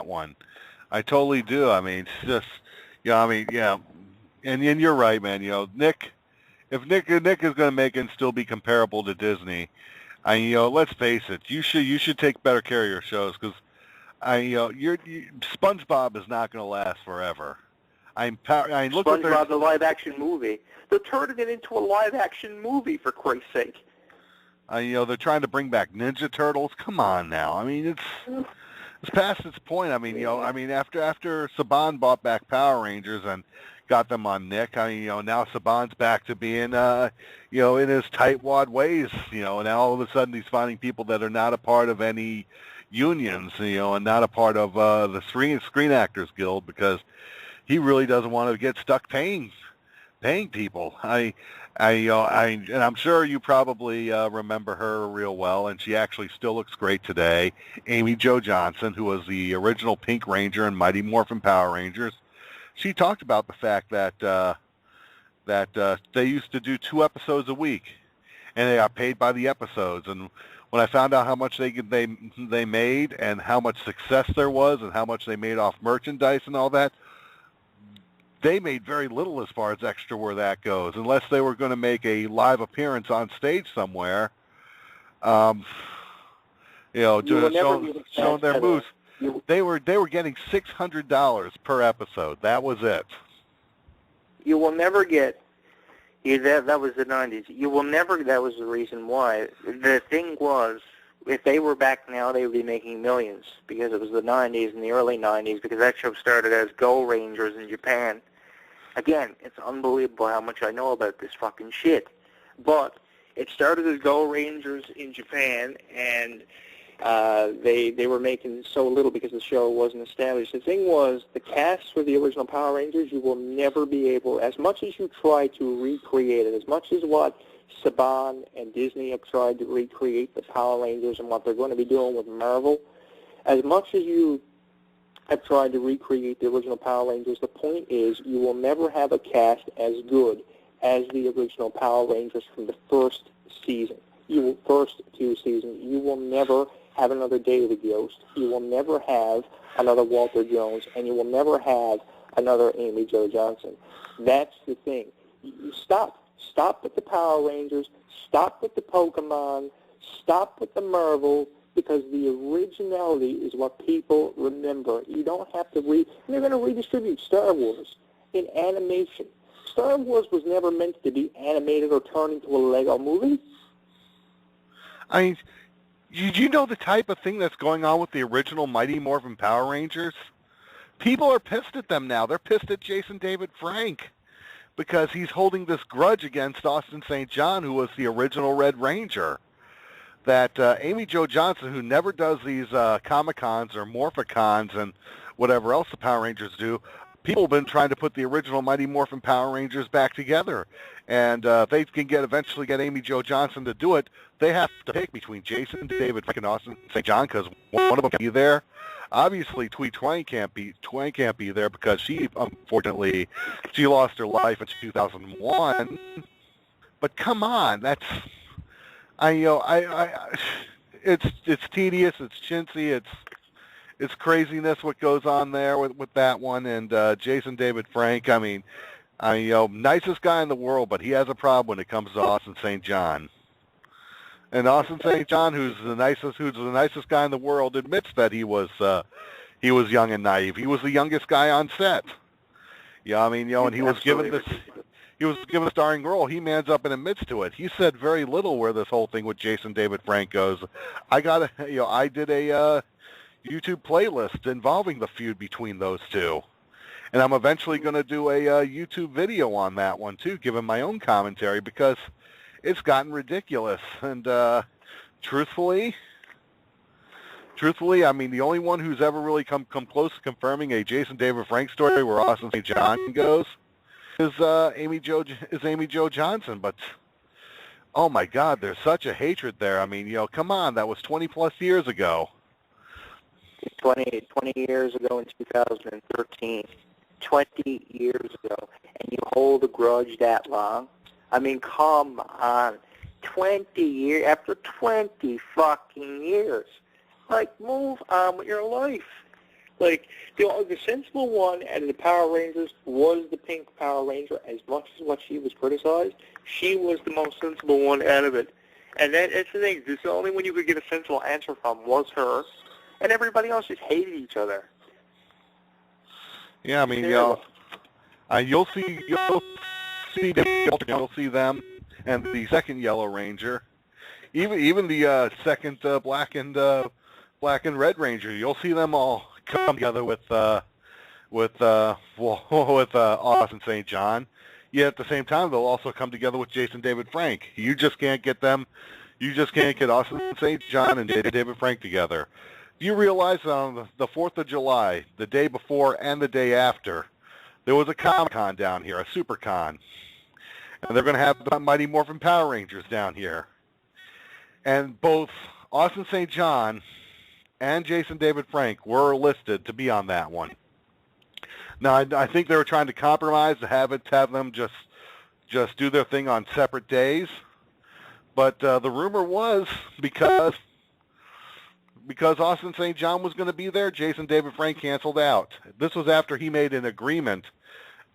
one. I totally do. I mean, it's just, yeah, I mean, yeah. And you're right, man. Nick, if Nick is going to make it and still be comparable to Disney, let's face it, you should take better care of your shows because SpongeBob is not going to last forever. Look what SpongeBob, the live-action movie. They're turning it into a live-action movie, for Christ's sake. They're trying to bring back Ninja Turtles. Come on now. I mean, it's past its point. I mean, after Saban bought back Power Rangers and got them on Nick, now Saban's back to being, in his tightwad ways, and all of a sudden he's finding people that are not a part of any unions, and not a part of the Screen Actors Guild because he really doesn't want to get stuck paying people. And I'm sure you probably remember her real well, and she actually still looks great today. Amy Jo Johnson, who was the original Pink Ranger in Mighty Morphin Power Rangers, she talked about the fact that they used to do 2 episodes a week, and they got paid by the episodes. And when I found out how much they made and how much success there was and how much they made off merchandise and all that, they made very little as far as extra where that goes, unless they were going to make a live appearance on stage somewhere, showing their moves. They were getting $600 per episode. That was it. You will never get. That was the 90s. You will never. That was the reason why. The thing was, if they were back now, they would be making millions because it was the 90s and the early 90s because that show started as Go Rangers in Japan. Again, it's unbelievable how much I know about this fucking shit. But it started as Go Rangers in Japan, and they were making so little because the show wasn't established. The thing was, the cast for the original Power Rangers, you will never be able, as much as you try to recreate it, as much as what Saban and Disney have tried to recreate the Power Rangers and what they're going to be doing with Marvel, as much as you have tried to recreate the original Power Rangers, the point is you will never have a cast as good as the original Power Rangers from the first season. First 2 seasons. You will never have another David Yost. You will never have another Walter Jones, and you will never have another Amy Jo Johnson. That's the thing. You stop. Stop with the Power Rangers. Stop with the Pokemon. Stop with the Marvel. Because the originality is what people remember. You don't have to they're going to redistribute Star Wars in animation. Star Wars was never meant to be animated or turned into a Lego movie. I mean, you know the type of thing that's going on with the original Mighty Morphin Power Rangers? People are pissed at them now. They're pissed at Jason David Frank because he's holding this grudge against Austin St. John, who was the original Red Ranger. That Amy Jo Johnson, who never does these Comic-Cons or Morphicons and whatever else the Power Rangers do, people have been trying to put the original Mighty Morphin Power Rangers back together. And they can eventually get Amy Jo Johnson to do it. They have to pick between Jason David Frank and Austin St. John because one of them can be there. Obviously, Twee Twang can't be there because she, unfortunately, she lost her life in 2001. But come on, it's tedious, it's chintzy, it's craziness what goes on there with that one. And Jason David Frank, nicest guy in the world, but he has a problem when it comes to Austin St. John. And Austin St. John, who's the nicest guy in the world, admits that he was young and naive. He was the youngest guy on set. And he was given this. He was given a starring role. He mans up and admits to it. He said very little where this whole thing with Jason David Frank goes. I did a YouTube playlist involving the feud between those two, and I'm eventually going to do a YouTube video on that one too, giving my own commentary because it's gotten ridiculous. And truthfully, the only one who's ever really come close to confirming a Jason David Frank story where Austin St. John goes is Amy Jo Johnson. But oh my God, there's such a hatred there. Come on, that was 20 plus years ago. 20 years ago in 2013. 20 years ago, and you hold a grudge that long? Come on. 20 years, after 20 fucking years. Move on with your life. Like, the sensible one out of the Power Rangers was the pink Power Ranger. As much as what she was criticized, she was the most sensible one out of it. And that's the thing. It's the only one you could get a sensible answer from was her, and everybody else just hated each other. Yeah, I mean, you'll see them, and the second Yellow Ranger, even the second Black and Red Ranger. You'll see them all come together with Austin St. John. Yet at the same time, they'll also come together with Jason David Frank. You just can't get them. You just can't get Austin St. John and David Frank together. Do you realize on the 4th of July, the day before and the day after, there was a Comic-Con down here, a SuperCon. And they're going to have the Mighty Morphin Power Rangers down here. And both Austin St. John and Jason David Frank were listed to be on that one. Now, I think they were trying to compromise to have them just do their thing on separate days. But the rumor was because Austin St. John was going to be there, Jason David Frank canceled out. This was after he made an agreement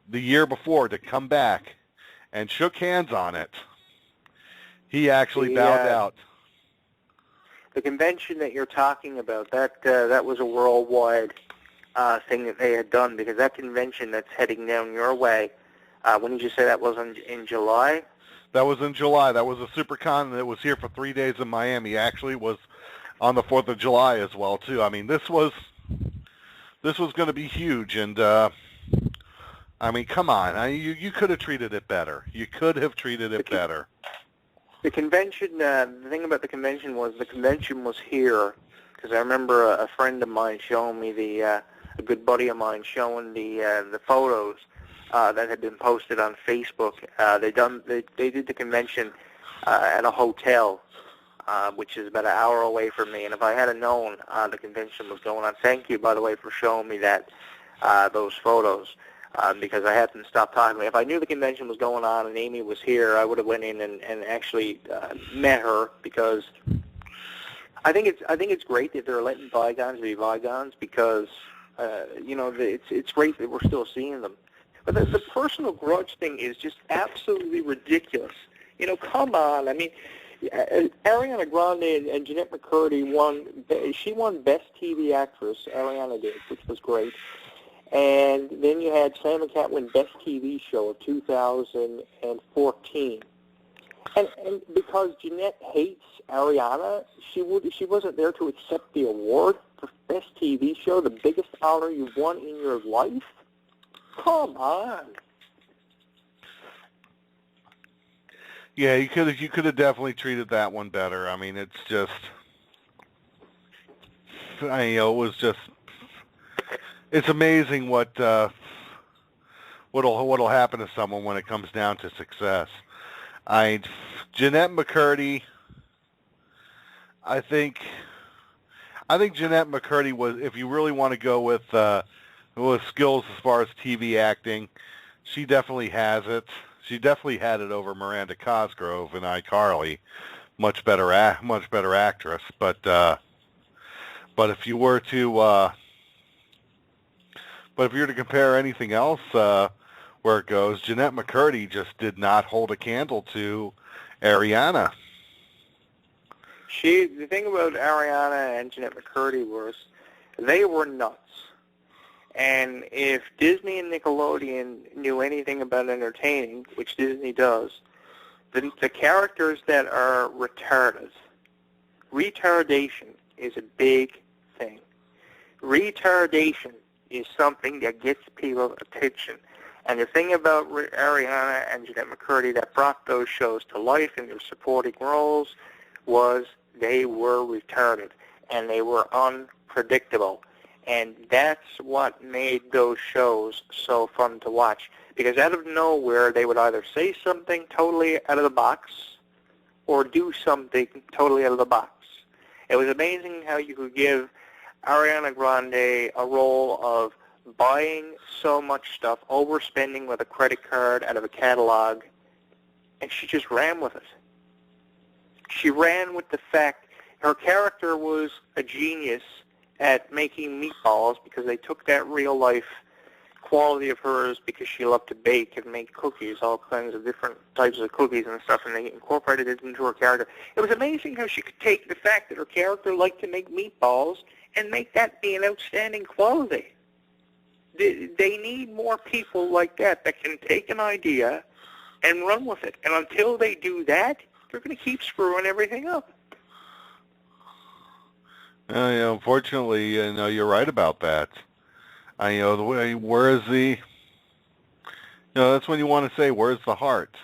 the year before to come back and shook hands on it. He actually bowed out. The convention that you're talking about, that was a worldwide thing that they had done, because that convention that's heading down your way, when did you say that was in July? That was in July. That was a SuperCon that was here for 3 days in Miami. Actually, it was on the 4th of July as well, too. I mean, this was going to be huge, and I mean, come on. You could have treated it better. You could have treated it better. The convention, the thing about the convention was here, because I remember a friend of mine showing me a good buddy of mine showing the photos that had been posted on Facebook. They did the convention at a hotel, which is about an hour away from me. And if I had known the convention was going on, thank you, by the way, for showing me those photos. Because I hadn't stopped talking. If I knew the convention was going on and Amy was here, I would have went in and actually met her, because I think it's great that they're letting bygones be bygones, because it's great that we're still seeing them. But the personal grudge thing is just absolutely ridiculous. Come on. I mean, Ariana Grande and Jeanette McCurdy won Best TV Actress. Ariana did, which was great. And then you had Sam and Cat win Best TV Show of 2014. And because Jeanette hates Ariana, she wasn't there to accept the award for Best TV Show, the biggest honor you've won in your life? Come on. Yeah, you could have definitely treated that one better. I mean, it's just, it was just. It's amazing what'll happen to someone when it comes down to success. Jeanette McCurdy. I think Jeanette McCurdy was, if you really want to go with skills as far as TV acting, she definitely has it. She definitely had it over Miranda Cosgrove in iCarly. Much better actress. But if you were to compare anything else where it goes, Jeanette McCurdy just did not hold a candle to Ariana. The thing about Ariana and Jeanette McCurdy was they were nuts. And if Disney and Nickelodeon knew anything about entertaining, which Disney does, then the characters that are retardation is a big thing. Retardation is something that gets people's attention. And the thing about Ariana and Jeanette McCurdy that brought those shows to life in their supporting roles was they were retarded, and they were unpredictable. And that's what made those shows so fun to watch. Because out of nowhere, they would either say something totally out of the box or do something totally out of the box. It was amazing how you could give Ariana Grande a role of buying so much stuff, overspending with a credit card out of a catalog, and she just ran with it. She ran with the fact her character was a genius at making meatballs because they took that real life quality of hers because she loved to bake and make cookies, all kinds of different types of cookies and stuff, and they incorporated it into her character. It was amazing how she could take the fact that her character liked to make meatballs and make that be an outstanding quality. They need more people like that can take an idea and run with it. And until they do that, they're going to keep screwing everything up. Unfortunately, you're right about that. The way, where is the, that's when you want to say, where's the heart?